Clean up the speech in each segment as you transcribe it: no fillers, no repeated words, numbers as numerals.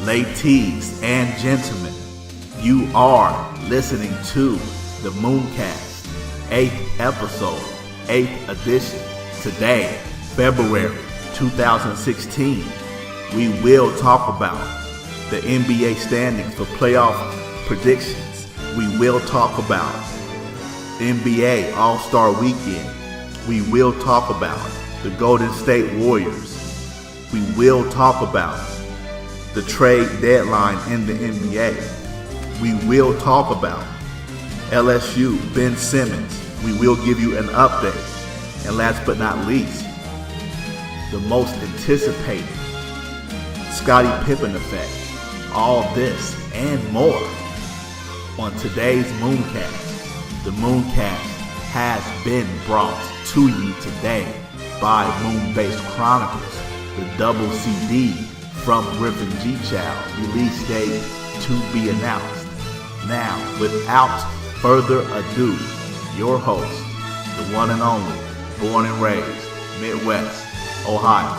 Ladies and gentlemen, you are listening to the MoonKast, 8th episode, 8th edition. Today, February 2016, we will talk about the NBA standings for playoff predictions. We will talk about NBA All-Star Weekend. We will talk about the Golden State Warriors. We will talk about the trade deadline in the NBA. We will talk about LSU, Ben Simmons. We will give you an update. And last but not least, the most anticipated Scottie Pippen effect. All this and more on today's MoonKast. The MoonKast has been brought to you today by Moon-Based Chronicles, the double CD from Griffin G. Child, release date to be announced. Now, without further ado, your host, the one and only, born and raised, Midwest, Ohio,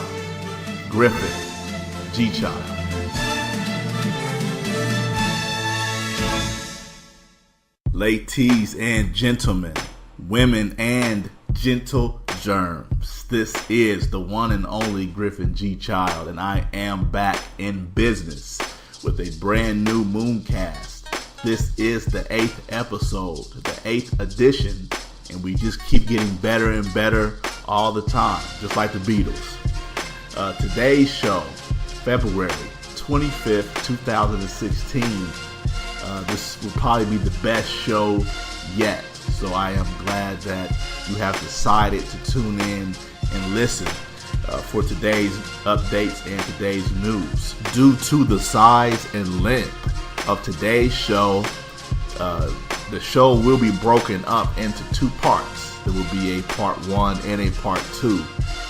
Griffin G. Child. Ladies and gentlemen, women and gentle germs, this is the one and only Griffin G. Child, and I am back in business with a brand new MoonKast. This is the 8th episode, the 8th edition, and we just keep getting better and better all the time, just like the Beatles. Today's show, February 25th, 2016, this will probably be the best show yet. So I am glad that you have decided to tune in and listen for today's updates and today's news. Due to the size and length of today's show, the show will be broken up into two parts. There will be a part 1 and a part 2.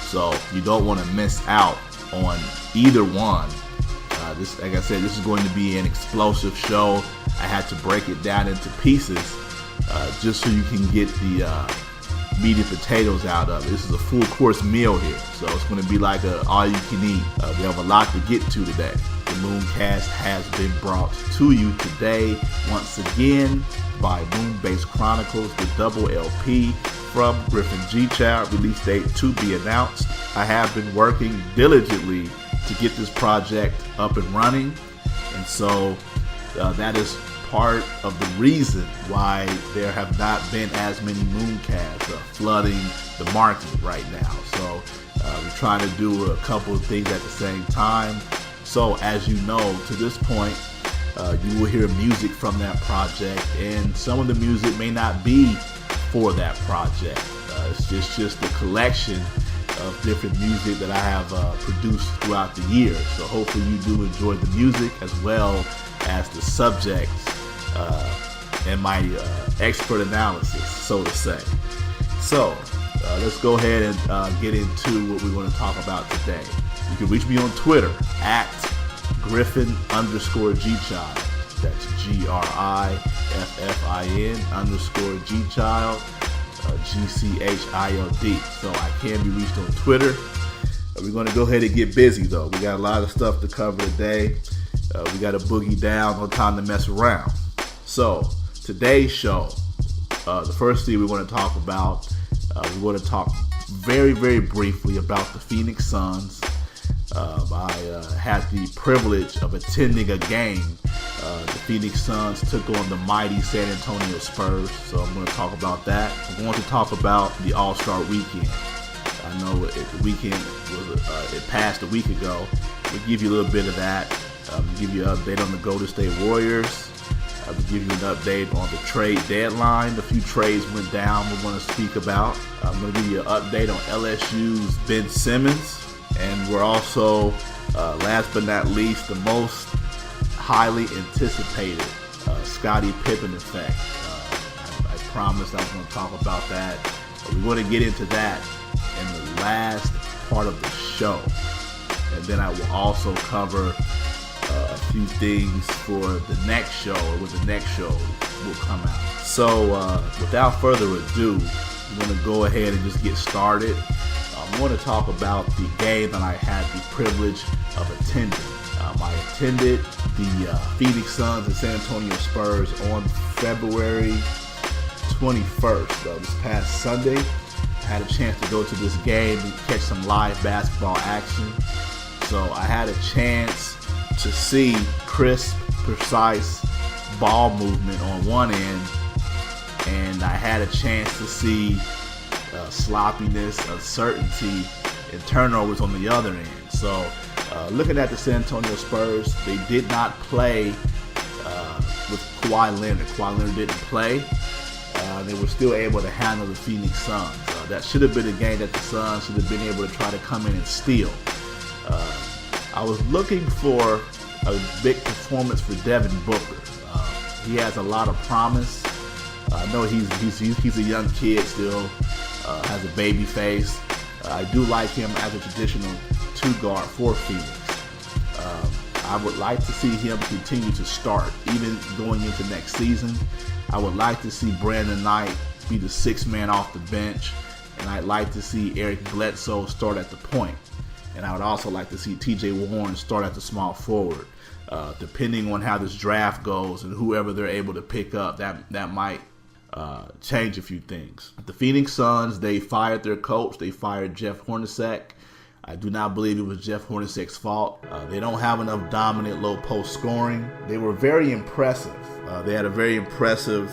So you don't want to miss out on either one. This, like I said, this is going to be an explosive show. I had to break it down into pieces just so you can get the meat and potatoes out of it. This is a full course meal here, so it's going to be like a all you can eat. We have a lot to get to today. The MoonKast has been brought to you today once again by Moon-Based Chronicles, the double LP from Griffin G. Child, release date to be announced. I have been working diligently to get this project up and running, and so that is part of the reason why there have not been as many MoonKasts flooding the market right now. So we're trying to do a couple of things at the same time. So as you know, to this point, you will hear music from that project, and some of the music may not be for that project. It's just a collection of different music that I have produced throughout the year. So hopefully you do enjoy the music as well as the subjects and my expert analysis, so to say. So let's go ahead and get into what we want to talk about today. You can reach me on Twitter at Griffin_G-Child. That's GRIFFIN_G-Child, GCHILD. So I can be reached on Twitter. We're going to go ahead and get busy though. We got a lot of stuff to cover today. We got to boogie down, no time to mess around. So today's show, the first thing we want to talk about, we want to talk very, very briefly about the Phoenix Suns. I had the privilege of attending a game. The Phoenix Suns took on the mighty San Antonio Spurs, so I'm going to talk about that. I'm going to talk about the All-Star Weekend. I know the weekend was it passed a week ago. We'll give you a little bit of that. Give you an update on the Golden State Warriors. I'll give you an update on the trade deadline. A few trades went down we're going to speak about. I'm going to give you an update on LSU's Ben Simmons. And we're also, last but not least, the most highly anticipated Scottie Pippen effect. I promised I was going to talk about that. But we want to get into that in the last part of the show. And then I will also cover a few things for the next show, or with the next show, will come out. So without further ado, I'm going to go ahead and just get started. I want to talk about the game that I had the privilege of attending. I attended the Phoenix Suns and San Antonio Spurs on February 21st, this past Sunday. I had a chance to go to this game and catch some live basketball action. So I had a chance to see crisp, precise ball movement on one end, and I had a chance to see sloppiness, uncertainty, and turnovers on the other end. So looking at the San Antonio Spurs, they did not play with Kawhi Leonard. Kawhi Leonard didn't play. They were still able to handle the Phoenix Suns. That should have been a game that the Suns should have been able to try to come in and steal. I was looking for a big performance for Devin Booker. He has a lot of promise. I know he's a young kid still, has a baby face. I do like him as a traditional two guard for Phoenix. I would like to see him continue to start, even going into next season. I would like to see Brandon Knight be the sixth man off the bench, and I'd like to see Eric Bledsoe start at the point. And I would also like to see TJ Warren start at the small forward. Depending on how this draft goes and whoever they're able to pick up, that might change a few things. The Phoenix Suns, they fired their coach. They fired Jeff Hornacek. I do not believe it was Jeff Hornacek's fault. They don't have enough dominant low post scoring. They were very impressive. They had a very impressive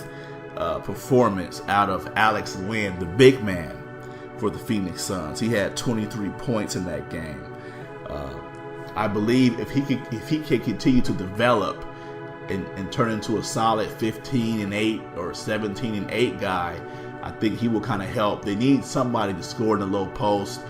performance out of Alex Len, the big man for the Phoenix Suns. He had 23 points in that game. I believe if he could continue to develop and turn into a solid 15-8 or 17-8 guy, I think he will kind of help. They need somebody to score in the low post.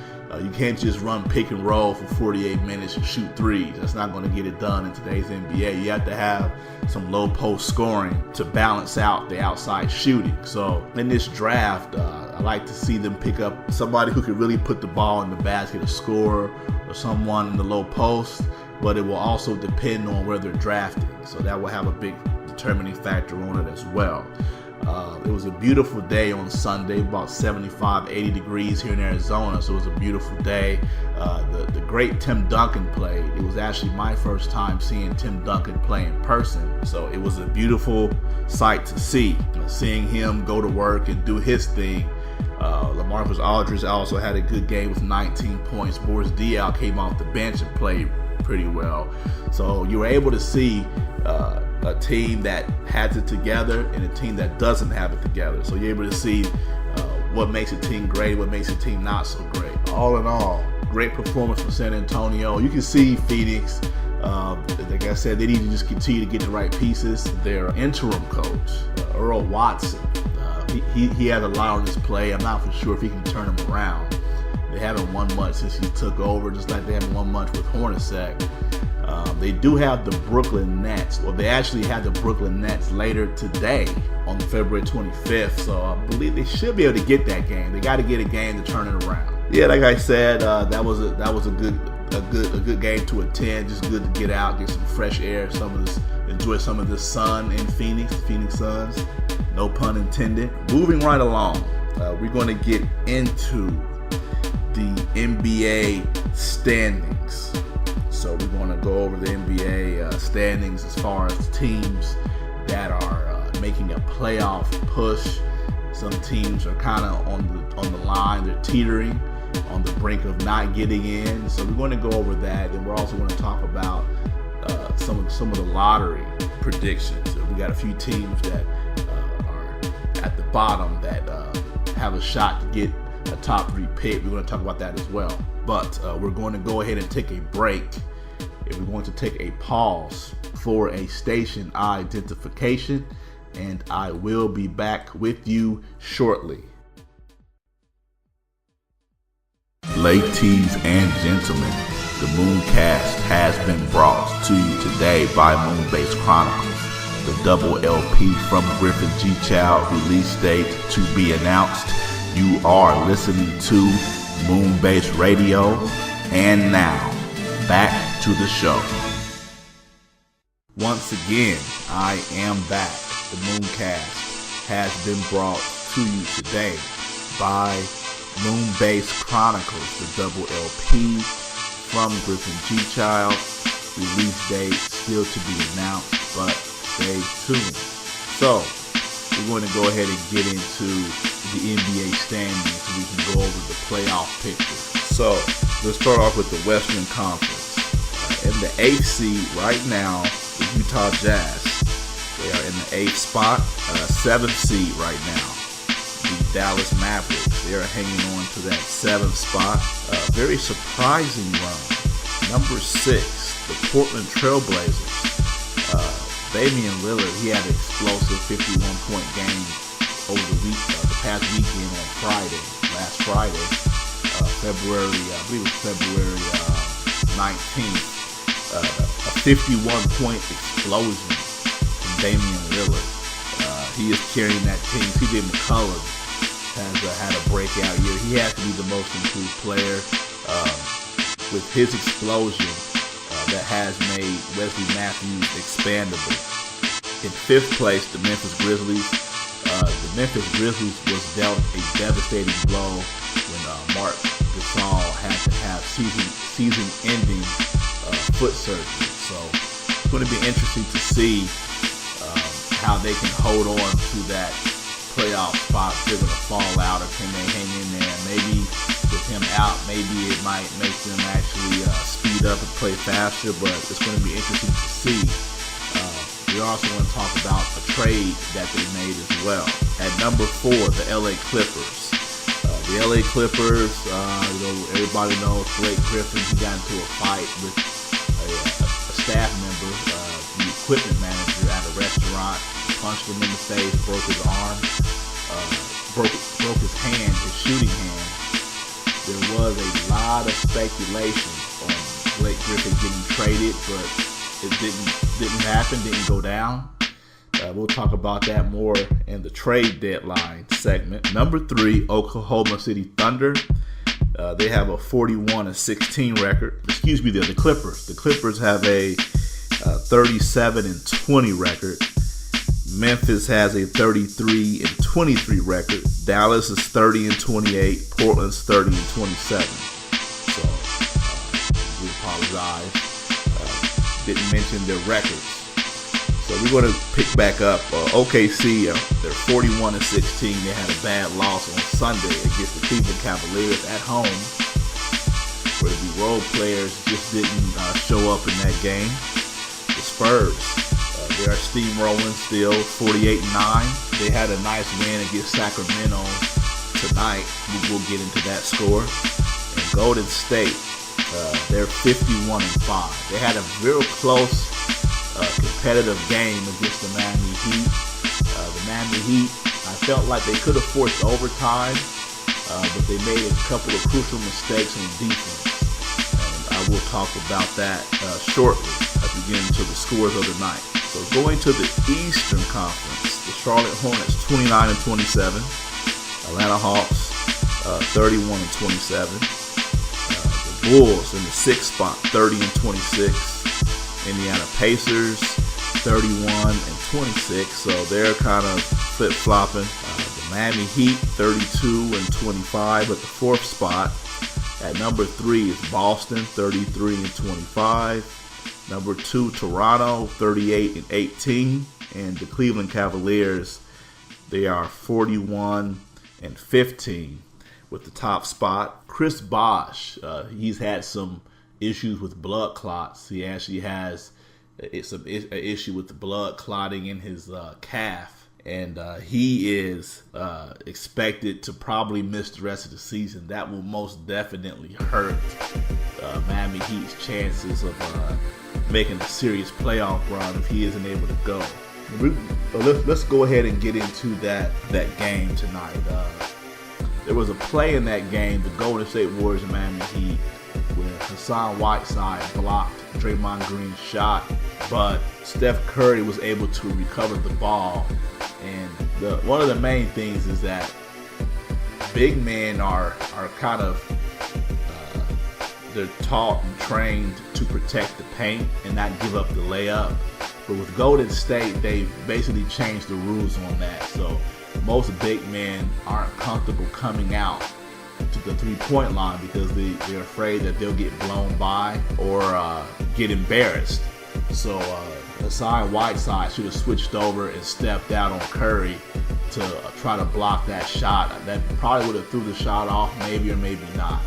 You can't just run pick and roll for 48 minutes and shoot threes. That's not going to get it done in today's NBA. You have to have some low post scoring to balance out the outside shooting. So in this draft, I like to see them pick up somebody who can really put the ball in the basket, a scorer or someone in the low post, but it will also depend on where they're drafting. So that will have a big determining factor on it as well. It was a beautiful day on Sunday, about 75, 80 degrees here in Arizona, so it was a beautiful day. The great Tim Duncan played. It was actually my first time seeing Tim Duncan play in person, so it was a beautiful sight to see. Seeing him go to work and do his thing. LaMarcus Aldridge also had a good game with 19 points. Boris Diaw came off the bench and played pretty well. So you were able to see a team that has it together and a team that doesn't have it together. So you're able to see what makes a team great, what makes a team not so great. All in all, great performance from San Antonio. You can see Phoenix, like I said, they need to just continue to get the right pieces. Their interim coach, Earl Watson, he had a lot on his play. I'm not for sure if he can turn him around. They haven't won much since he took over, just like they haven't won much with Hornacek. They do have the Brooklyn Nets, or they actually have the Brooklyn Nets later today on February 25th. So I believe they should be able to get that game. They got to get a game to turn it around. Yeah, like I said, that was a good game to attend. Just good to get out, get some fresh air, enjoy some of the sun in Phoenix, the Phoenix Suns. No pun intended. Moving right along, we're going to get into the NBA standings. So we're going to go over the NBA standings as far as teams that are making a playoff push. Some teams are kind of on the line. They're teetering on the brink of not getting in. So we're going to go over that, and we're also going to talk about some of the lottery predictions. So we got a few teams that are at the bottom that have a shot to get a top 3 pick. We're going to talk about that as well. But we're going to go ahead and take a break. And we're going to take a pause for a station identification, and I will be back with you shortly. Ladies and gentlemen, the MoonKast has been brought to you today by Moonbase Chronicles. The double LP from Griffin G. Child, release date to be announced. You are listening to Moonbase Radio, and now back to the show. Once again, I am back. the MoonKast, has been brought to you today by Moon-Based Chronicles, the double LP from Griffin G. Child. Release date still to be announced, but stay tuned. So, we're going to go ahead and get into the NBA standings so we can go over the playoff picture. So, let's start off with the Western Conference. In the 8th seed right now, the Utah Jazz. They are in the 8th spot. 7th seed right now, the Dallas Mavericks. They are hanging on to that 7th spot. Very surprising run. Number 6, the Portland Trailblazers. Damian Lillard, he had an explosive 51-point game over the past weekend on last Friday, February 19th. A 51-point explosion from Damian Lillard. He is carrying that team. CJ McCollum has had a breakout year. He has to be the most improved player with his explosion that has made Wesley Matthews expandable. In 5th place, the Memphis Grizzlies. The Memphis Grizzlies was dealt a devastating blow when Marc Gasol had to have season-ending foot surgery. So it's going to be interesting to see how they can hold on to that playoff spot. If they're going to fall out, or can they hang in there? Maybe with him out, maybe it might make them actually speed up and play faster, but it's going to be interesting to see. We're also going to talk about a trade that they made as well. At number 4, the LA Clippers. The LA Clippers, everybody knows Blake Griffin. He got into a fight with a staff member, the equipment manager at a restaurant. Punched him in the face, broke his arm, broke his hand, his shooting hand. There was a lot of speculation on Blake Griffin getting traded, but it didn't happen, didn't go down. We'll talk about that more in the trade deadline segment. Number 3, Oklahoma City Thunder. They have a 41-16 record. Excuse me, the Clippers. The Clippers have a 37-20 record. Memphis has a 33-23 record. Dallas is 30-28. Portland's 30-27. So we apologize. Didn't mention their records. So we're going to pick back up. OKC, they're 41-16. They had a bad loss on Sunday against the Cleveland Cavaliers at home, where the role players just didn't show up in that game. The Spurs, they are steamrolling still, 48-9. They had a nice win against Sacramento tonight. We'll get into that score. And Golden State, they're 51-5. They had a real close competitive game against the Miami Heat. The Miami Heat, I felt like they could have forced overtime, but they made a couple of crucial mistakes on defense. And I will talk about that shortly as we get into the scores of the night. So going to the Eastern Conference, the Charlotte Hornets 29-27, Atlanta Hawks 31-27, the Bulls in the 6th spot 30-26. Indiana Pacers 31-26, so they're kind of flip-flopping. The Miami Heat 32-25 at the 4th spot. At number 3 is Boston 33-25. Number 2, Toronto 38-18, and the Cleveland Cavaliers, they are 41-15 with the top spot. Chris Bosh, he's had some issues with blood clots. He actually has an issue with the blood clotting in his calf, and he is expected to probably miss the rest of the season. That will most definitely hurt Miami Heat's chances of making a serious playoff run if he isn't able to go. Let's go ahead and get into that game tonight. There was a play in that game, the Golden State Warriors and Miami Heat, where Hassan Whiteside blocked Draymond Green's shot, but Steph Curry was able to recover the ball. And one of the main things is that big men are kind of they're taught and trained to protect the paint and not give up the layup. But with Golden State, they basically changed the rules on that. So most big men aren't comfortable coming out to the three-point line because they're afraid that they'll get blown by or get embarrassed. So Hassan Whiteside should have switched over and stepped out on Curry to try to block that shot. That probably would have threw the shot off, maybe or maybe not.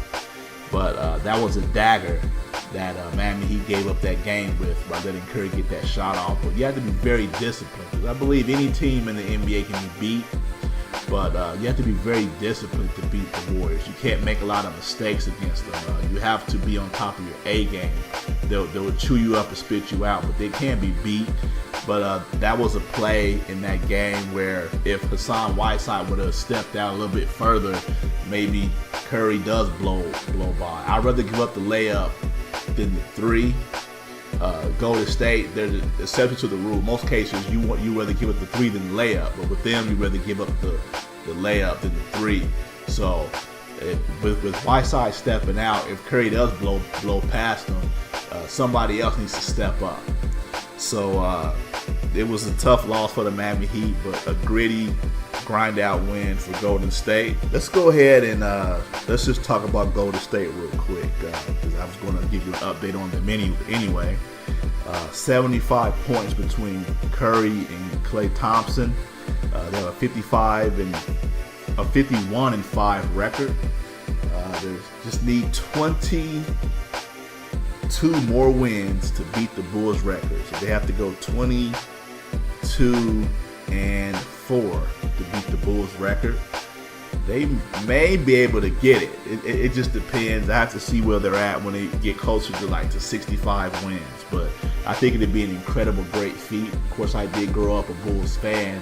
But that was a dagger that Miami Heat gave up that game with by letting Curry get that shot off. But you have to be very disciplined, because I believe any team in the NBA can be beat, but you have to be very disciplined to beat the Warriors. You can't make a lot of mistakes against them. You have to be on top of your A game. They'll chew you up and spit you out, but they can be beat. But that was a play in that game where if Hassan Whiteside would have stepped out a little bit further, maybe Curry does blow by. I'd rather give up the layup than the three. Golden State, there's an exception to the rule. Most cases, you rather give up the three than the layup, but with them, you rather give up the layup than the three. So with Whiteside stepping out, if Curry does blow past him, somebody else needs to step up. So it was a tough loss for the Miami Heat, but a gritty, grind-out win for Golden State. Let's go ahead and let's just talk about Golden State real quick, because I was going to give you an update on them anyway. 75 points between Curry and Klay Thompson. They have a 51-5 record. They just need 22 more wins to beat the Bulls record. So they have to go 22-4 to beat the Bulls record. They may be able to get it. It just depends. I have to see where they're at when they get closer to 65 wins. But I think it'd be an incredible, great feat. Of course, I did grow up a Bulls fan,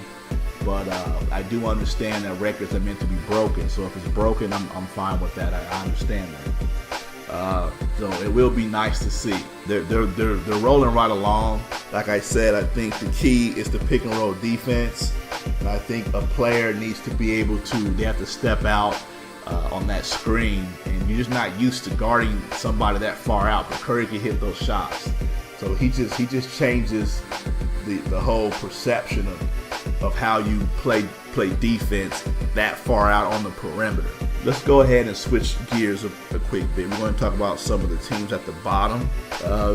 but I do understand that records are meant to be broken. So if it's broken, I'm fine with that. I understand that. So it will be nice to see. They're rolling right along. Like I said, I think the key is the pick and roll defense. And I think a player needs to be able to, they have to step out on that screen. And you're just not used to guarding somebody that far out, but Curry can hit those shots. So he just changes the whole perception of how you play defense that far out on the perimeter. Let's go ahead and switch gears a quick bit. We're going to talk about some of the teams at the bottom.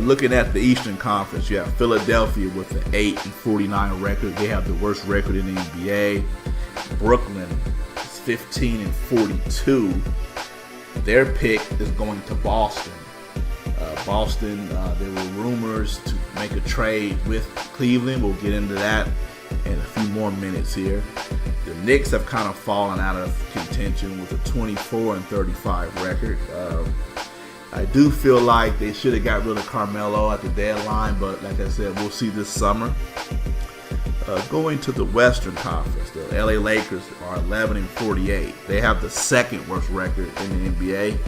Looking at the Eastern Conference, you have Philadelphia with an 8-49 record. They have the worst record in the NBA. Brooklyn is 15-42. Their pick is going to Boston. Boston, there were rumors to make a trade with Cleveland. We'll get into that in a few more minutes here. The Knicks have kind of fallen out of contention with a 24-35 record. I do feel like they should have got rid of Carmelo at the deadline, but like I said, we'll see this summer. Going to the Western Conference, the LA Lakers are 11-48. They have the second worst record in the NBA.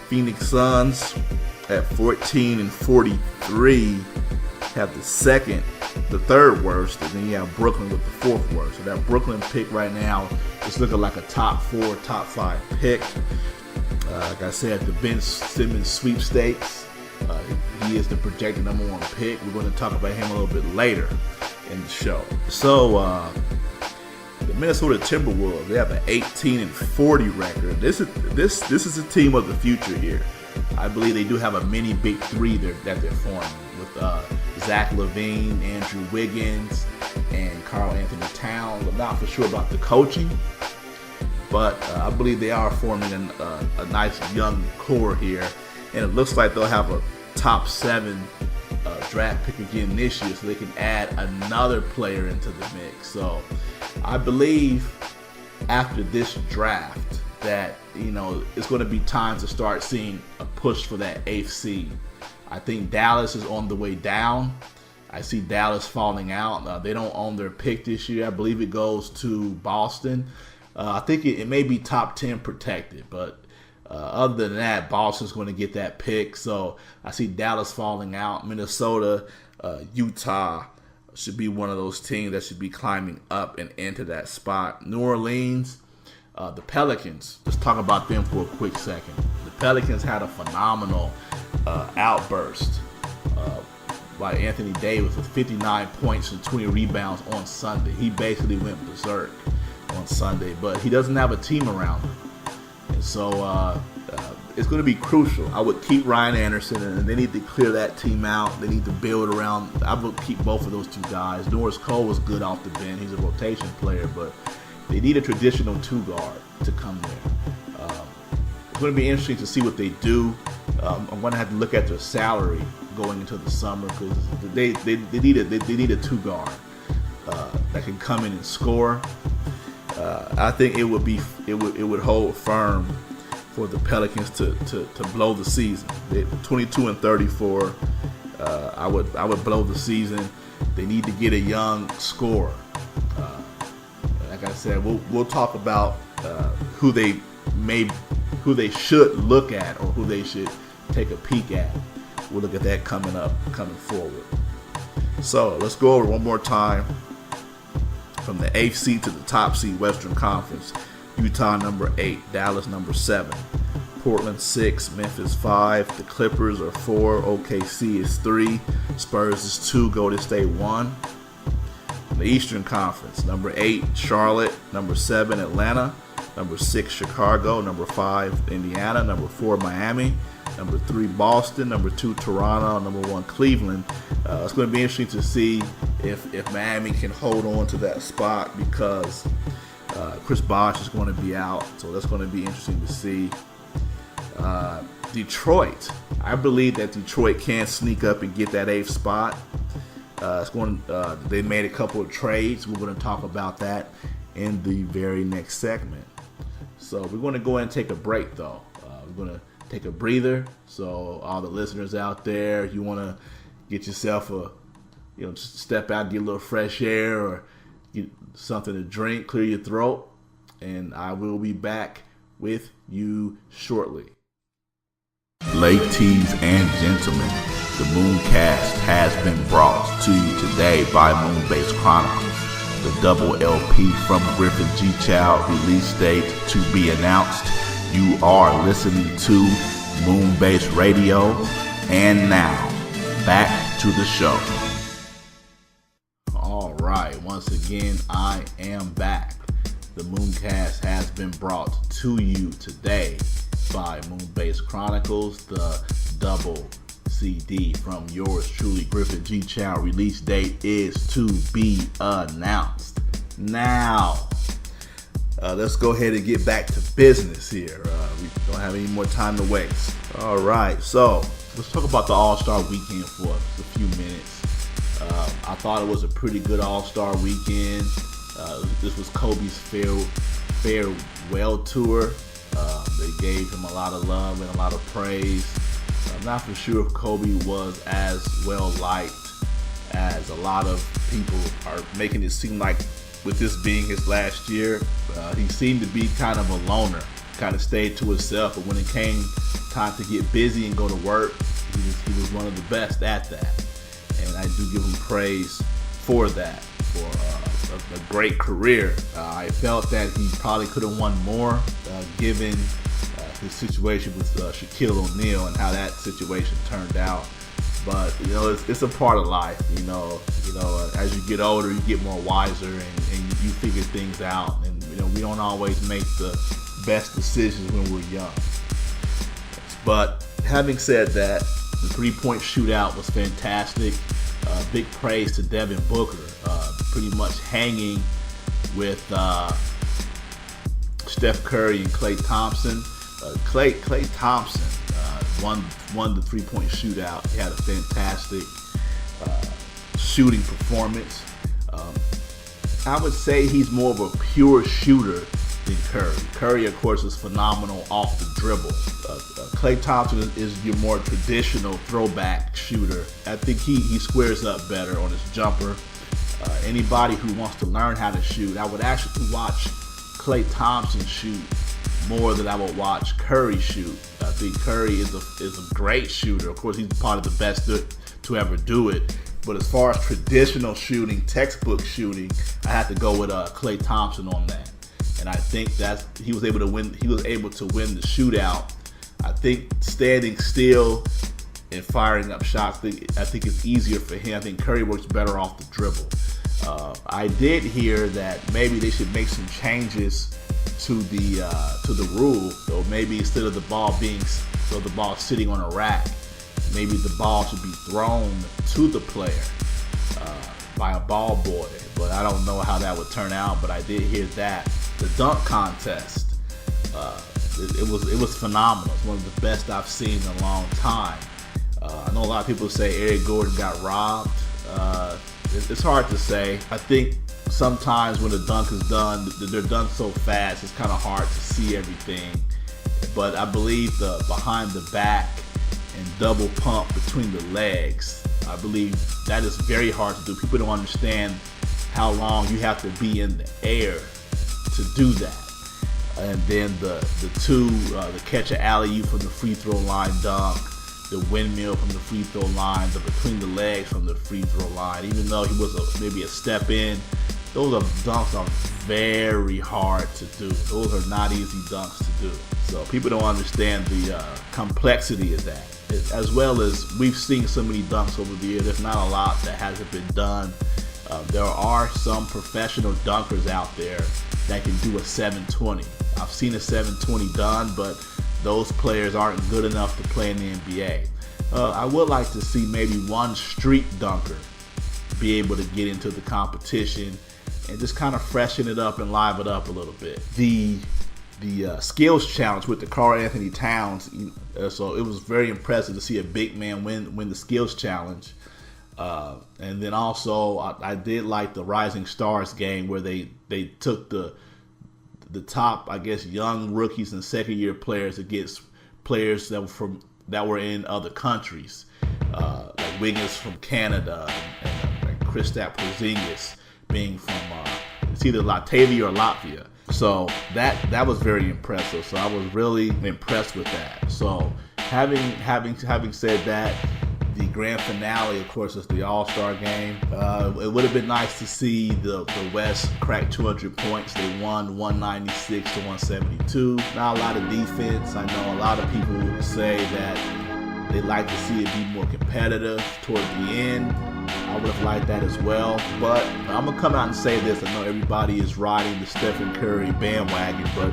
Phoenix Suns at 14-43 have the third worst, and then you have Brooklyn with the fourth worst. So that Brooklyn pick right now is looking like a top 4, top 5 pick. Like I said, the Ben Simmons sweepstakes, he is the projected number 1 pick. We're going to talk about him a little bit later in the show. So the Minnesota Timberwolves, they have an 18-40 record. This is a team of the future here. I believe they do have a mini big three that they're forming with Zach LaVine, Andrew Wiggins, and Karl Anthony Towns. I'm not for sure about the coaching, but I believe they are forming a nice young core here, and it looks like they'll have a top 7 draft pick again this year, so they can add another player into the mix. So I believe after this draft that it's going to be time to start seeing a push for that 8th seed. I think Dallas is on the way down. I see Dallas falling out. They don't own their pick this year. I believe it goes to Boston. I think it may be top 10 protected, but other than that, Boston's going to get that pick. So I see Dallas falling out. Minnesota, Utah should be one of those teams that should be climbing up and into that spot. New Orleans, the Pelicans. Let's talk about them for a quick second. The Pelicans had a phenomenal outburst by Anthony Davis with 59 points and 20 rebounds on Sunday. He basically went berserk on Sunday, but he doesn't have a team around him. And so it's going to be crucial. I would keep Ryan Anderson, and they need to clear that team out. They need to build around. I would keep both of those two guys. Norris Cole was good off the bench. He's a rotation player, but they need a traditional two guard to come there. It's going to be interesting to see what they do. I'm going to have to look at their salary going into the summer because they need a two guard that can come in and score. I think it would hold firm for the Pelicans to blow the season. 22-34. I would blow the season. They need to get a young scorer. Like I said, we'll talk about who they should look at or who they should take a peek at. We'll look at that coming forward. So let's go over one more time. From the 8th seed to the top seed Western Conference, Utah number 8, Dallas number 7, Portland 6, Memphis 5, the Clippers are 4, OKC is 3, Spurs is 2, Golden State 1. The Eastern Conference, number 8, Charlotte, number 7, Atlanta, number 6, Chicago, number 5, Indiana, number 4, Miami, number 3, Boston, number 2, Toronto, number 1, Cleveland. It's going to be interesting to see if Miami can hold on to that spot because Chris Bosh is going to be out. So that's going to be interesting to see. Detroit. I believe that Detroit can sneak up and get that 8th spot. They made a couple of trades. We're going to talk about that in the very next segment. So we're going to go ahead and take a break, though. We're going to take a breather. So all the listeners out there, you want to get yourself just step out, get a little fresh air or get something to drink, clear your throat, and I will be back with you shortly. Ladies and gentlemen, the MoonKast has been brought to you today by Moonbase Chronicles. The double LP from Griffin G. Child, release date to be announced. You are listening to Moonbase Radio, and now back to the show. All right, once again, I am back. The MoonKast has been brought to you today by Moonbase Chronicles, the double CD from yours truly, Griffin G. Chow. Release date is to be announced. Now, let's go ahead and get back to business here. We don't have any more time to waste. All right, so let's talk about the All-Star Weekend for a few minutes. I thought it was a pretty good All-Star Weekend. This was Kobe's farewell tour. They gave him a lot of love and a lot of praise. I'm not for sure if Kobe was as well liked as a lot of people are making it seem like with this being his last year. He seemed to be kind of a loner, kind of stayed to himself, but when it came time to get busy and go to work, he was one of the best at that. And I do give him praise for that, for a great career. I felt that he probably could have won more given his situation with Shaquille O'Neal and how that situation turned out. But it's a part of life. As you get older, you get more wiser, and you figure things out. And we don't always make the best decisions when we're young. But having said that, the 3-point shootout was fantastic. Big praise to Devin Booker, pretty much hanging with Steph Curry and Klay Thompson. Klay Thompson won the 3-point shootout. He had a fantastic shooting performance. I would say he's more of a pure shooter than Curry. Curry, of course, is phenomenal off the dribble. Klay Thompson is your more traditional throwback shooter. I think he squares up better on his jumper. Anybody who wants to learn how to shoot, I would actually watch Klay Thompson shoot more than I would watch Curry shoot. I think Curry is a great shooter. Of course, he's part of the best to ever do it. But as far as traditional shooting, textbook shooting, I have to go with Klay Thompson on that. And I think that he was able to win. He was able to win the shootout. I think standing still and firing up shots. I think it's easier for him. I think Curry works better off the dribble. I did hear that maybe they should make some changes to the rule. So maybe instead of the ball sitting on a rack, maybe the ball should be thrown to the player by a ball boy. But I don't know how that would turn out. But I did hear that. The dunk contest, it was phenomenal. It's one of the best I've seen in a long time. I know a lot of people say Eric Gordon got robbed. It's hard to say. I think sometimes when a dunk is done, they're done so fast, it's kind of hard to see everything. But I believe the behind the back and double pump between the legs, I believe that is very hard to do. People don't understand how long you have to be in the air to do that. And then the catch an alley-oop from the free throw line dunk, the windmill from the free throw line, the between the legs from the free throw line. Even though he was maybe a step in, those dunks are very hard to do. Those are not easy dunks to do. So people don't understand the complexity of that. As well as we've seen so many dunks over the years, there's not a lot that hasn't been done. There are some professional dunkers out there that can do a 720. I've seen a 720 done, but those players aren't good enough to play in the NBA. I would like to see maybe one street dunker be able to get into the competition and just kind of freshen it up and liven it up a little bit. The skills challenge with the Karl Anthony Towns, so it was very impressive to see a big man win the skills challenge. And then also I did like the Rising Stars game where they took the top, I guess, young rookies and second year players against players that were in other countries, like Wiggins from Canada and Kristaps Porzingis being from it's either Latvia or Latvia. So that was very impressive. So I was really impressed with that. So having said that, the grand finale, of course, is the All-Star game. It would have been nice to see the West crack 200 points. They won 196 to 172. Not a lot of defense. I know a lot of people would say that they'd like to see it be more competitive toward the end. I would have liked that as well. But I'm going to come out and say this. I know everybody is riding the Stephen Curry bandwagon, but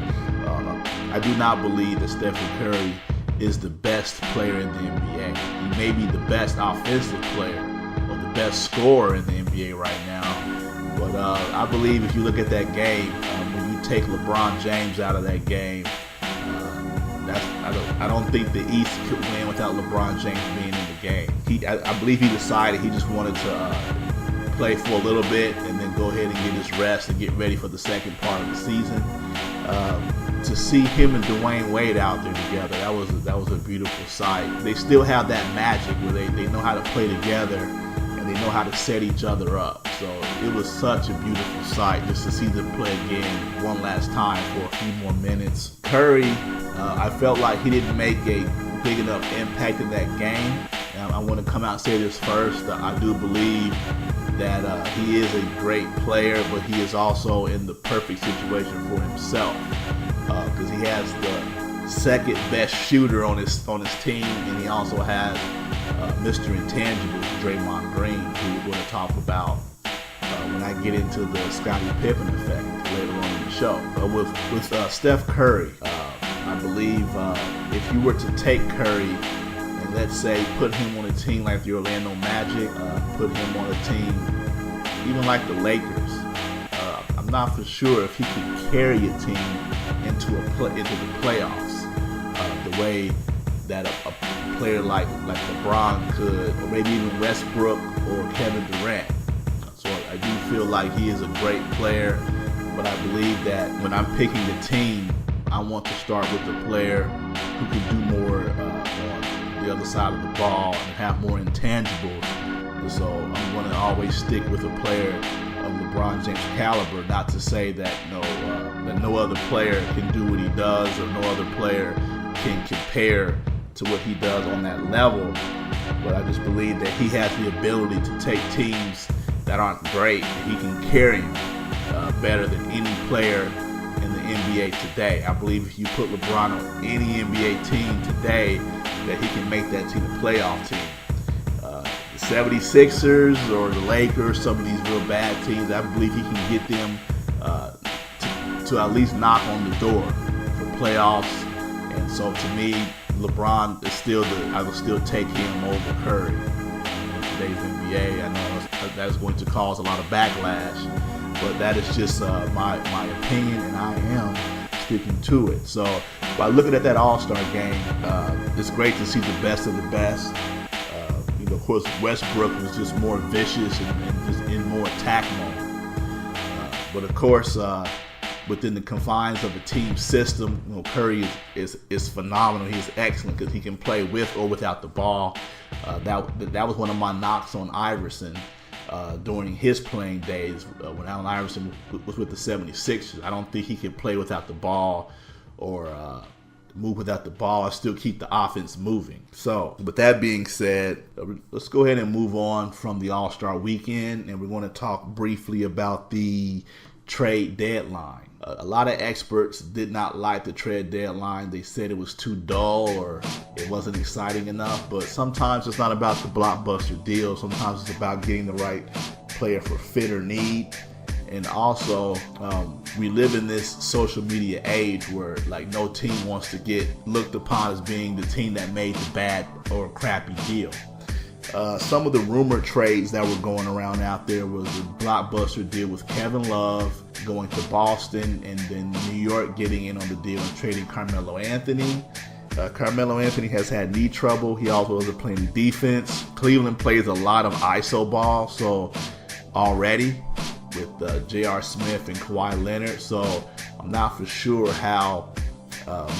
I do not believe that Stephen Curry is the best player in the NBA. He may be the best offensive player or the best scorer in the NBA right now. But I believe if you look at that game, when you take LeBron James out of that game, I don't think the East could win without LeBron James being in the game. I believe he decided he just wanted to play for a little bit and then go ahead and get his rest and get ready for the second part of the season. To see him and Dwayne Wade out there together, that was a beautiful sight. They still have that magic where they know how to play together and they know how to set each other up. So it was such a beautiful sight just to see them play again one last time for a few more minutes. Curry, I felt like he didn't make a big enough impact in that game. I want to come out and say this first. I do believe that he is a great player, but he is also in the perfect situation for himself. Because he has the second best shooter on his team, and he also has Mr. Intangible, Draymond Green, who we're going to talk about when I get into the Scottie Pippen effect later on in the show. But with Steph Curry, I believe if you were to take Curry and let's say put him on a team like the Orlando Magic, put him on a team even like the Lakers, I'm not for sure if he could carry a team into the playoffs the way that a player like LeBron could, or maybe even Westbrook or Kevin Durant. So I do feel like he is a great player, but I believe that when I'm picking a team, I want to start with a player who can do more on the other side of the ball and have more intangibles. And so I'm going to always stick with a player of LeBron James' caliber. Not to say that no other player can do what he does, or no other player can compare to what he does on that level. But I just believe that he has the ability to take teams that aren't great, and he can carry them better than any player in the NBA today. I believe if you put LeBron on any NBA team today, that he can make that team a playoff team. The 76ers or the Lakers, some of these real bad teams, I believe he can get them to at least knock on the door for playoffs. And so to me, LeBron is I will still take him over Curry in today's NBA. I know that is going to cause a lot of backlash, but that is just my opinion, and I am sticking to it. So by looking at that All-Star game, it's great to see the best of the best. Of course, Westbrook was just more vicious and just in more attack mode. But of course, within the confines of a team system, Curry is phenomenal. He's excellent because he can play with or without the ball. That was one of my knocks on Iverson during his playing days when Allen Iverson was with the 76ers. I don't think he can play without the ball or move without the ball and still keep the offense moving. So with that being said, let's go ahead and move on from the All-Star weekend, and we're going to talk briefly about the trade deadline. A lot of experts did not like the trade deadline. They said it was too dull or it wasn't exciting enough, but sometimes it's not about the blockbuster deal. Sometimes it's about getting the right player for fit or need. And also, we live in this social media age where like no team wants to get looked upon as being the team that made the bad or crappy deal. Some of the rumored trades that were going around out there was a blockbuster deal with Kevin Love going to Boston, and then New York getting in on the deal and trading Carmelo Anthony. Carmelo Anthony has had knee trouble. He also wasn't playing defense. Cleveland plays a lot of ISO ball, so already with J.R. Smith and Kawhi Leonard, so I'm not for sure how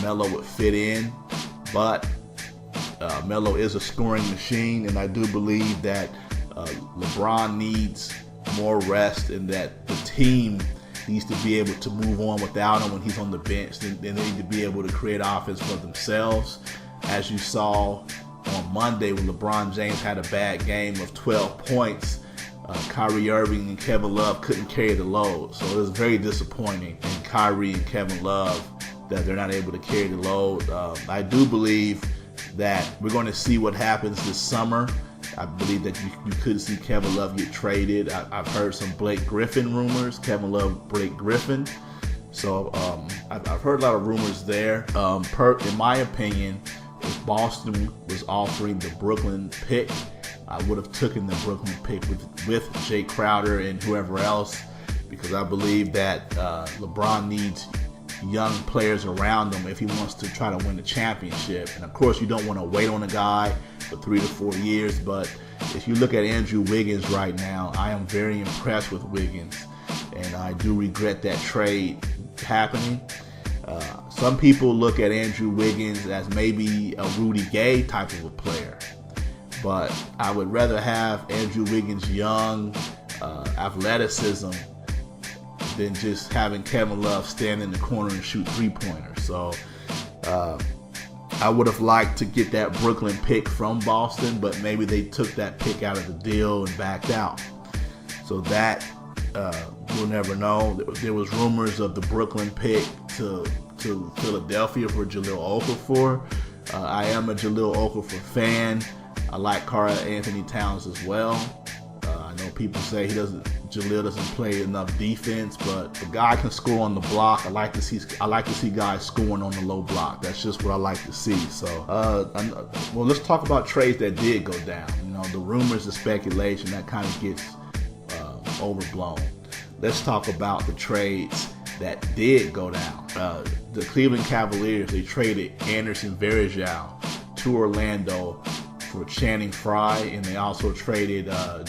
Melo would fit in, but Melo is a scoring machine, and I do believe that LeBron needs more rest and that the team needs to be able to move on without him when he's on the bench. They need to be able to create offense for themselves. As you saw on Monday when LeBron James had a bad game of 12 points, Kyrie Irving and Kevin Love couldn't carry the load. So it was very disappointing in Kyrie and Kevin Love that they're not able to carry the load. I do believe that we're going to see what happens this summer. I believe that you could see Kevin Love get traded. I've heard some Blake Griffin rumors, Kevin Love, Blake Griffin. So I've heard a lot of rumors there. In my opinion, if Boston was offering the Brooklyn pick, I would have taken the Brooklyn pick with Jay Crowder and whoever else, because I believe that LeBron needs young players around him if he wants to try to win a championship. And of course, you don't want to wait on a guy for 3 to 4 years, but if you look at Andrew Wiggins right now, I am very impressed with Wiggins, and I do regret that trade happening. Some people look at Andrew Wiggins as maybe a Rudy Gay type of a player, but I would rather have Andrew Wiggins' young athleticism than just having Kevin Love stand in the corner and shoot three-pointers. So I would have liked to get that Brooklyn pick from Boston, but maybe they took that pick out of the deal and backed out. So that we'll never know. There was rumors of the Brooklyn pick to Philadelphia for Jahlil Okafor. I am a Jahlil Okafor fan. I like Karl Anthony Towns as well. I know people say Jahlil doesn't play enough defense, but the guy can score on the block. I like to see guys scoring on the low block. That's just what I like to see. So, well, let's talk about trades that did go down. The rumors, the speculation, that kind of gets overblown. Let's talk about the trades that did go down. The Cleveland Cavaliers, they traded Anderson Varejao to Orlando for Channing Frye, and they also traded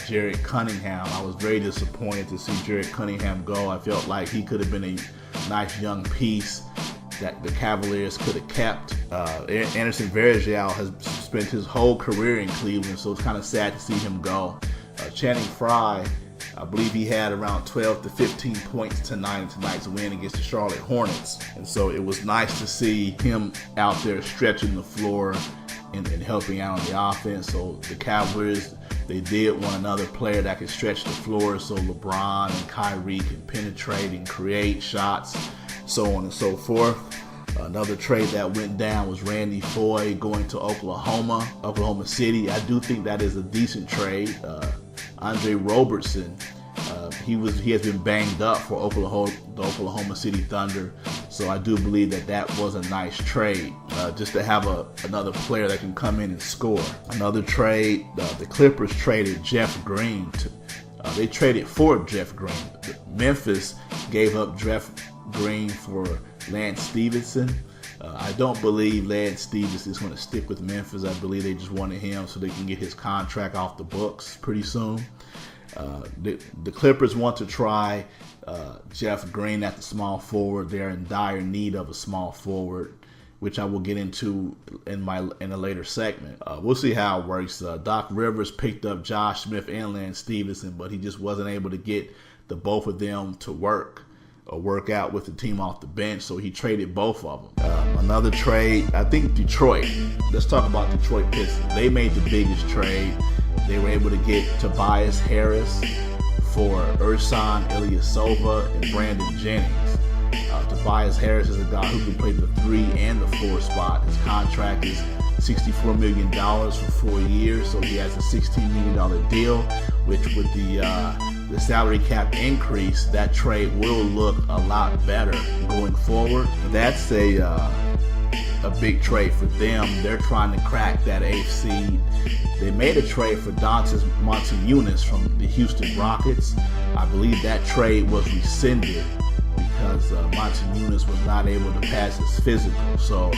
Jared Cunningham. I was very disappointed to see Jared Cunningham go. I felt like he could have been a nice young piece that the Cavaliers could have kept. Anderson Varejao has spent his whole career in Cleveland, so it's kind of sad to see him go. Channing Frye, I believe he had around 12 to 15 points tonight in tonight's win against the Charlotte Hornets. And so it was nice to see him out there stretching the floor and helping out on the offense. So the Cavaliers, they did want another player that could stretch the floor so LeBron and Kyrie can penetrate and create shots, so on and so forth. Another trade that went down was Randy Foye going to Oklahoma City. I do think that is a decent trade. Andre Robertson, he has been banged up for the Oklahoma City Thunder, so I do believe that was a nice trade, just to have another player that can come in and score. Another trade, the Clippers traded Jeff Green. They traded for Jeff Green. Memphis gave up Jeff Green for Lance Stevenson. I don't believe Lance Stevenson is going to stick with Memphis. I believe they just wanted him so they can get his contract off the books pretty soon. The Clippers want to try Jeff Green at the small forward. They're in dire need of a small forward, which I will get into in a later segment. We'll see how it works. Doc Rivers picked up Josh Smith and Lance Stevenson, but he just wasn't able to get the both of them to work out with the team off the bench, so he traded both of them. Another trade, I think Detroit. Let's talk about Detroit Pistons. They made the biggest trade. They were able to get Tobias Harris for Ersan Ilyasova and Brandon Jennings. Tobias Harris is a guy who can play the 3 and the 4 spot. His contract is $64 million for 4 years, so he has a $16 million deal, which with the salary cap increase, that trade will look a lot better going forward. That's a big trade for them. They're trying to crack that 8th seed. They made a trade for Doncic Montejunas from the Houston Rockets. I believe that trade was rescinded because Montejunas was not able to pass his physical. So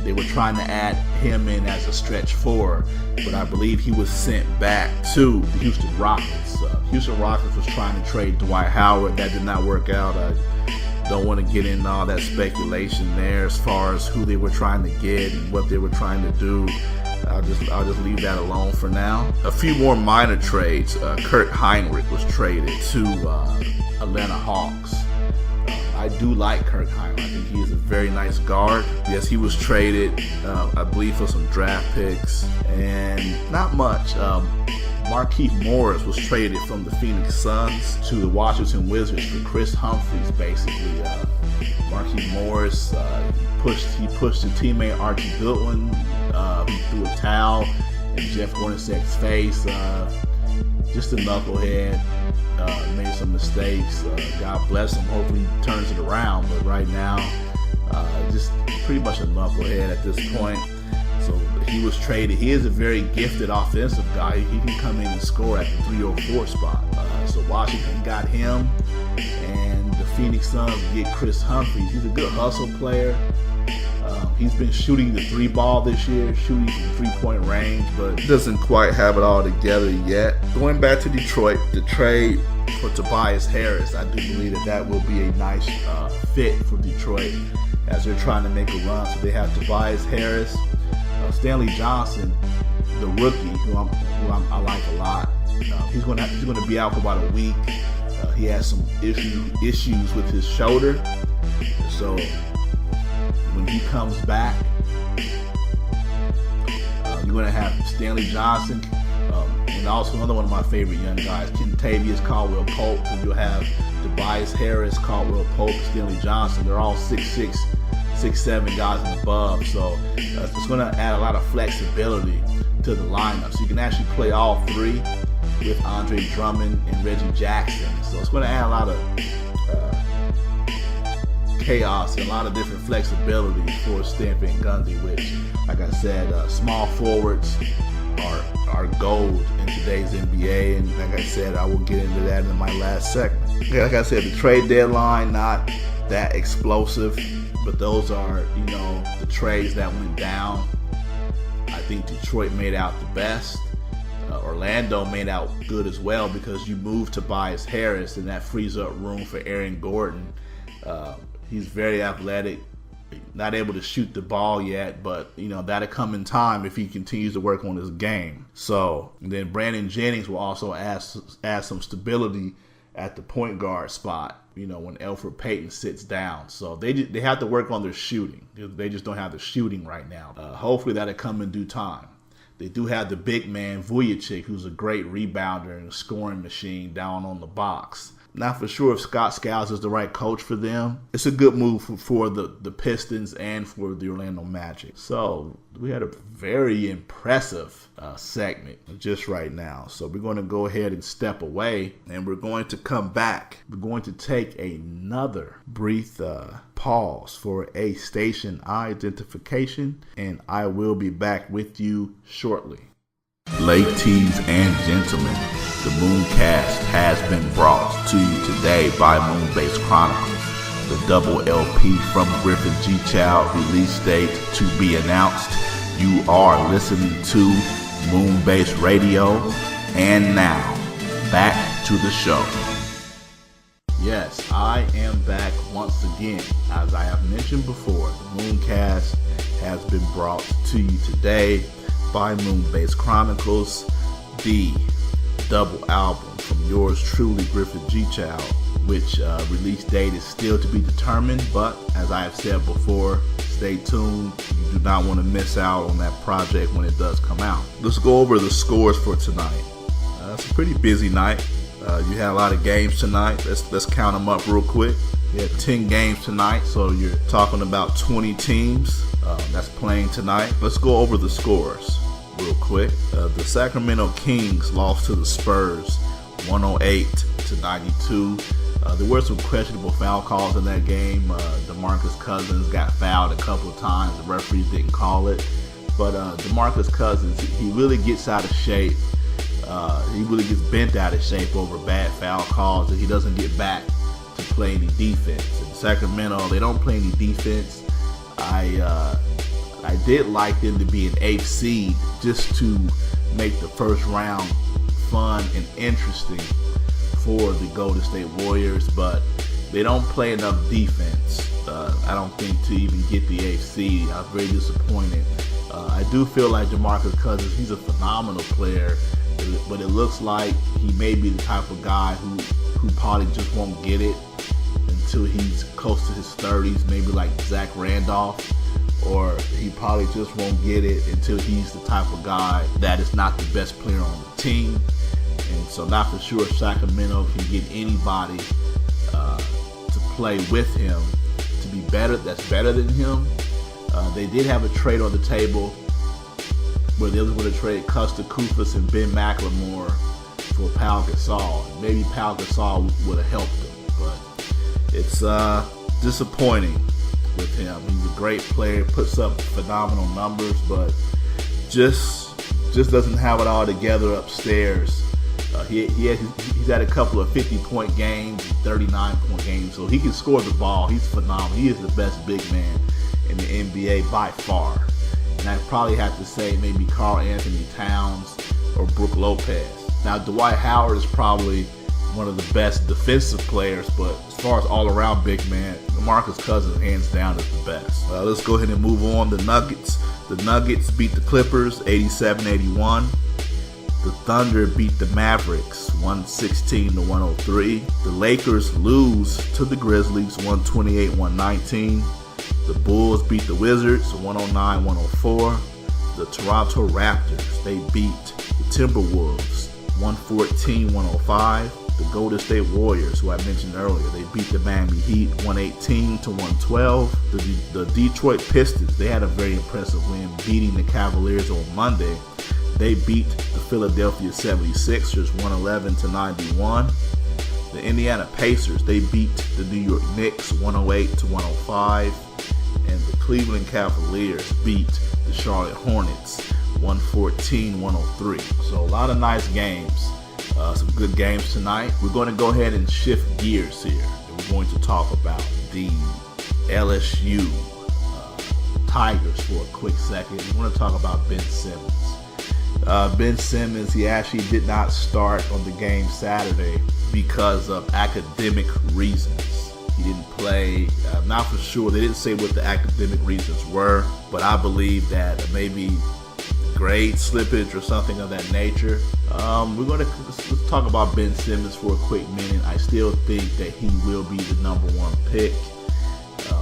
they were trying to add him in as a stretch 4, but I believe he was sent back to the Houston Rockets. Houston Rockets was trying to trade Dwight Howard. That did not work out. I don't want to get into all that speculation there as far as who they were trying to get and what they were trying to do. I'll just leave that alone for now. A few more minor trades. Kurt Heinrich was traded to Atlanta Hawks. I do like Kurt Heinrich. I think he is a very nice guard. Yes, he was traded, I believe, for some draft picks and not much. Markieff Morris was traded from the Phoenix Suns to the Washington Wizards for Chris Humphries, basically. Markieff Morris, he pushed his teammate Archie Goodwin. He threw a towel in Jeff Hornacek's face. Just a knucklehead. Made some mistakes. God bless him. Hopefully he turns it around. But right now, just pretty much a knucklehead at this point. So he was traded. He is a very gifted offensive guy. He can come in and score at the 3 or 4 spot. So Washington got him, and the Phoenix Suns get Chris Humphries. He's a good hustle player. He's been shooting the 3 ball this year, shooting from 3-point range, but doesn't quite have it all together yet. Going back to Detroit, the trade for Tobias Harris, I do believe that will be a nice fit for Detroit as they're trying to make a run. So they have Tobias Harris, Stanley Johnson, the rookie, who I like a lot. He's going to be out for about a week. He has some issues with his shoulder, so when he comes back, you're going to have Stanley Johnson, and also another one of my favorite young guys, Kentavious Caldwell-Pope. And you'll have Tobias Harris, Caldwell-Pope, Stanley Johnson. They're all 6'6", 6'7" guys and above, so it's going to add a lot of flexibility to the lineup. So you can actually play all 3 with Andre Drummond and Reggie Jackson. So it's going to add a lot of chaos and a lot of different flexibility for Stan Van Gundy, which, like I said, small forwards are gold in today's NBA. And like I said, I will get into that in my last segment. Like I said, the trade deadline, not that explosive, but those are, the trades that went down. I think Detroit made out the best. Orlando made out good as well because you move Tobias Harris and that frees up room for Aaron Gordon. He's very athletic, not able to shoot the ball yet, but that'll come in time if he continues to work on his game. So then Brandon Jennings will also add some stability at the point guard spot, when Elfrid Payton sits down. So they have to work on their shooting. They just don't have the shooting right now. Hopefully that'll come in due time. They do have the big man, Vujacic, who's a great rebounder and a scoring machine down on the box. Not for sure if Scott Skiles is the right coach for them. It's a good move for the Pistons and for the Orlando Magic. So we had a very impressive segment just right now. So we're going to go ahead and step away, and we're going to come back. We're going to take another brief pause for a station identification, and I will be back with you shortly. Ladies and gentlemen, the MoonKast has been brought to you today by Moonbase Chronicles. The double LP from Griffin G. Child, release date to be announced. You are listening to Moonbase Radio, and now, back to the show. Yes, I am back once again. As I have mentioned before, the MoonKast has been brought to you today by Moonbase Chronicles, the double album from yours truly, Griffin G. Child, which release date is still to be determined, but as I have said before, stay tuned. You do not want to miss out on that project when it does come out. Let's go over the scores for tonight. It's a pretty busy night. You had a lot of games tonight. Let's count them up real quick. You had 10 games tonight, so you're talking about 20 teams that's playing tonight. Let's go over the scores real quick. The Sacramento Kings lost to the Spurs 108-92. There were some questionable foul calls in that game. DeMarcus Cousins got fouled a couple of times. The referees didn't call it. But DeMarcus Cousins, he really gets out of shape. He really gets bent out of shape over bad foul calls, and he doesn't get back to play any defense. In Sacramento, they don't play any defense. I did like them to be an 8th seed just to make the first round fun and interesting for the Golden State Warriors, but they don't play enough defense, I don't think, to even get the 8th seed. I'm very disappointed. I do feel like DeMarcus Cousins, he's a phenomenal player, but it looks like he may be the type of guy who probably just won't get it until he's close to his 30s, maybe like Zach Randolph, or he probably just won't get it until he's the type of guy that is not the best player on the team. And so not for sure Sacramento can get anybody to play with him to be better, that's better than him. They did have a trade on the table where they was going to trade Custer Kufis and Ben McLemore for Pau Gasol. Maybe Pau Gasol would have helped him, but it's disappointing with him. He's a great player, puts up phenomenal numbers, but just doesn't have it all together upstairs. He's had a couple of 50-point games, 39-point games, so he can score the ball. He's phenomenal. He is the best big man in the NBA by far. And I probably have to say maybe Karl Anthony Towns or Brook Lopez. Now, Dwight Howard is probably one of the best defensive players, but as far as all-around big man, DeMarcus Cousins hands down is the best. Let's go ahead and move on. The Nuggets beat the Clippers 87-81. The Thunder beat the Mavericks 116-103. The Lakers lose to the Grizzlies 128-119. The Bulls beat the Wizards 109-104. The Toronto Raptors, they beat the Timberwolves 114-105. The Golden State Warriors, who I mentioned earlier, they beat the Miami Heat 118-112. The Detroit Pistons, they had a very impressive win, beating the Cavaliers on Monday. They beat the Philadelphia 76ers 111-91. The Indiana Pacers, they beat the New York Knicks 108-105. And the Cleveland Cavaliers beat the Charlotte Hornets 114-103. So a lot of nice games. Some good games tonight. We're going to go ahead and shift gears here. And we're going to talk about the LSU Tigers for a quick second. We want to talk about Ben Simmons. Ben Simmons, he actually did not start on the game Saturday because of academic reasons. He didn't play. Not for sure. They didn't say what the academic reasons were, but I believe that maybe grade slippage or something of that nature. Let's talk about Ben Simmons for a quick minute. I still think that he will be the number one pick.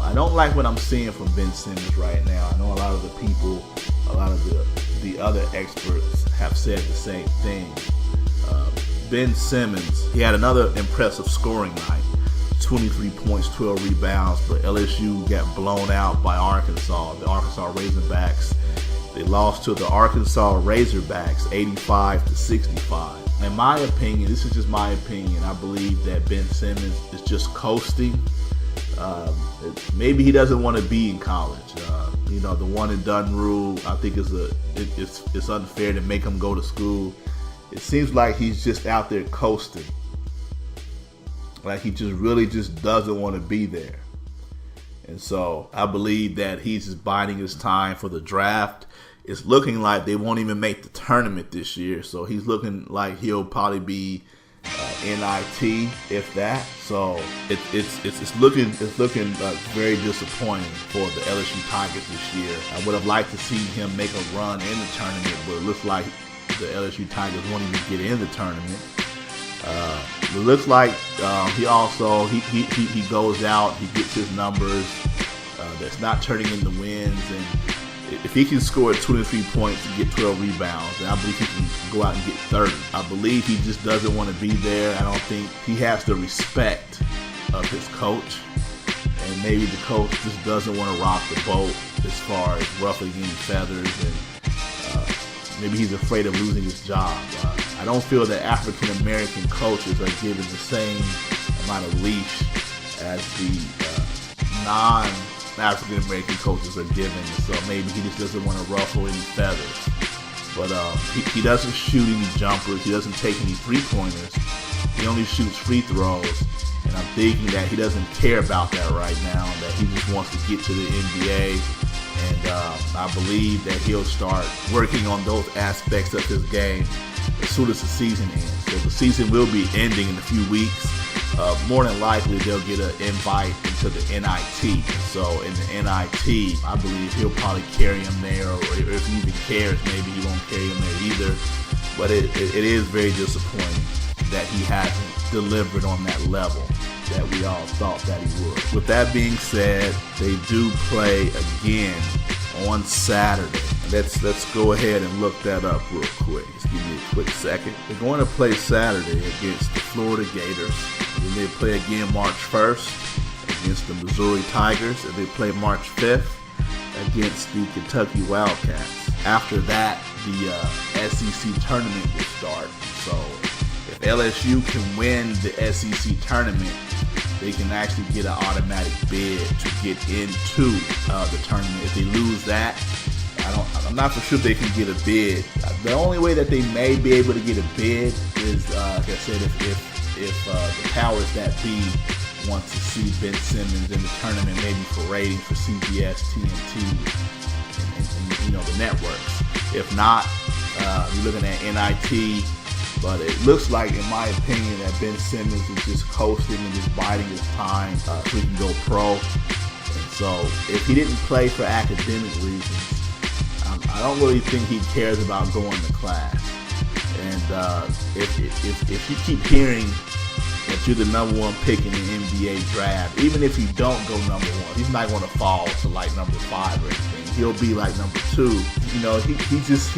I don't like what I'm seeing from Ben Simmons right now. I know a lot of the people, a lot of the other experts have said the same thing. Ben Simmons, he had another impressive scoring night. 23 points, 12 rebounds, but LSU got blown out by Arkansas. The Arkansas Razorbacks, they lost to the Arkansas Razorbacks 85-65. In my opinion, this is just my opinion, I believe that Ben Simmons is just coasting. Maybe he doesn't want to be in college. The one and done rule, I think it's unfair to make him go to school. It seems like he's just out there coasting. Like he just doesn't want to be there. And so I believe that he's just biding his time for the draft. It's looking like they won't even make the tournament this year. So he's looking like he'll probably be NIT, if that. So it's looking very disappointing for the LSU Tigers this year. I would have liked to see him make a run in the tournament, but it looks like the LSU Tigers won't even get in the tournament. It looks like he goes out, he gets his numbers. That's not turning into wins, and if he can score 23 points and get 12 rebounds, then I believe he can go out and get 30. I believe he just doesn't want to be there. I don't think he has the respect of his coach, and maybe the coach just doesn't want to rock the boat as far as ruffling any feathers, and maybe he's afraid of losing his job. I don't feel that African American coaches are given the same amount of leash as the non-African American coaches are given, so maybe he just doesn't want to ruffle any feathers. But he doesn't shoot any jumpers, he doesn't take any three-pointers, he only shoots free throws, and I'm thinking that he doesn't care about that right now, that he just wants to get to the NBA. And I believe that he'll start working on those aspects of his game as soon as the season ends. So the season will be ending in a few weeks. More than likely, they'll get an invite into the NIT. So in the NIT, I believe he'll probably carry him there, or if he even cares, maybe he won't carry him there either. But it is very disappointing that he hasn't delivered on that level that we all thought that he would. With that being said, they do play again on Saturday. Let's go ahead and look that up real quick. Just give me a quick second. They're going to play Saturday against the Florida Gators. And then they play again March 1st against the Missouri Tigers. And they play March 5th against the Kentucky Wildcats. After that, the SEC tournament will start. So if LSU can win the SEC tournament, they can actually get an automatic bid to get into the tournament. If they lose that, I'm not for sure they can get a bid. The only way that they may be able to get a bid is, like I said, if the powers that be want to see Ben Simmons in the tournament, maybe for ratings for CBS, TNT, and the networks. If not, you're looking at NIT. But it looks like, in my opinion, that Ben Simmons is just coasting and just biding his time so he can go pro. And so if he didn't play for academic reasons, I don't really think he cares about going to class. And if you keep hearing that you're the number one pick in the NBA draft, even if you don't go number one, he's not going to fall to like number 5 or anything. He'll be like number 2. He's just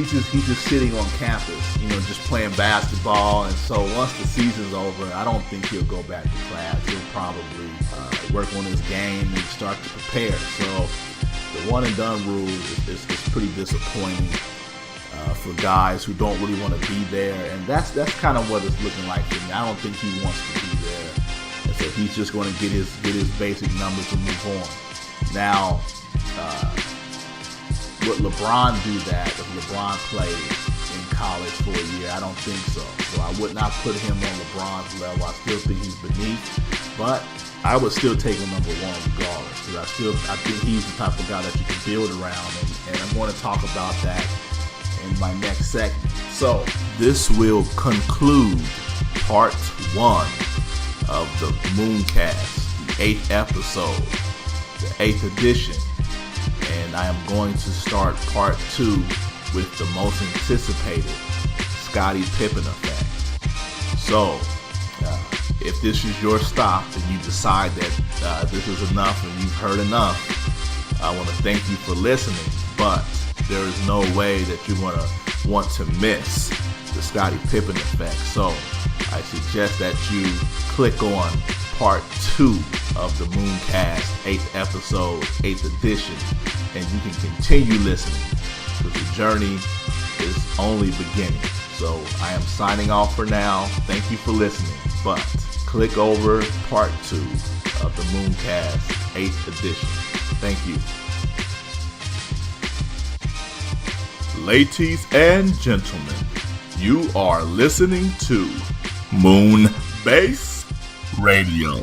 sitting on campus, just playing basketball. And so once the season's over, I don't think he'll go back to class. He'll probably work on his game and start to prepare. So the one and done rule is pretty disappointing for guys who don't really want to be there, and that's kind of what it's looking like for me. I don't think he wants to be there, and so he's just going to get his basic numbers and move on. Now, would LeBron do that if LeBron played in college for a year? I don't think so. So I would not put him on LeBron's level. I still think he's beneath, but I would still take him number 1 regardless, because I think he's the type of guy that you can build around, and I'm going to talk about that in my next segment. So this will conclude part 1 of the MoonKast, the 8th episode, the 8th edition, and I am going to start part 2 with the most anticipated Scottie Pippen effect. So if this is your stop and you decide that this is enough and you've heard enough, I want to thank you for listening, but there is no way that you're going to want to miss the Scottie Pippen effect. So I suggest that you click on part 2 of the MoonKast 8th episode, 8th edition, and you can continue listening because the journey is only beginning. So I am signing off for now. Thank you for listening, but click over part 2 of the MoonKast 8th edition. Thank you. Ladies and gentlemen, you are listening to Moon Base Radio.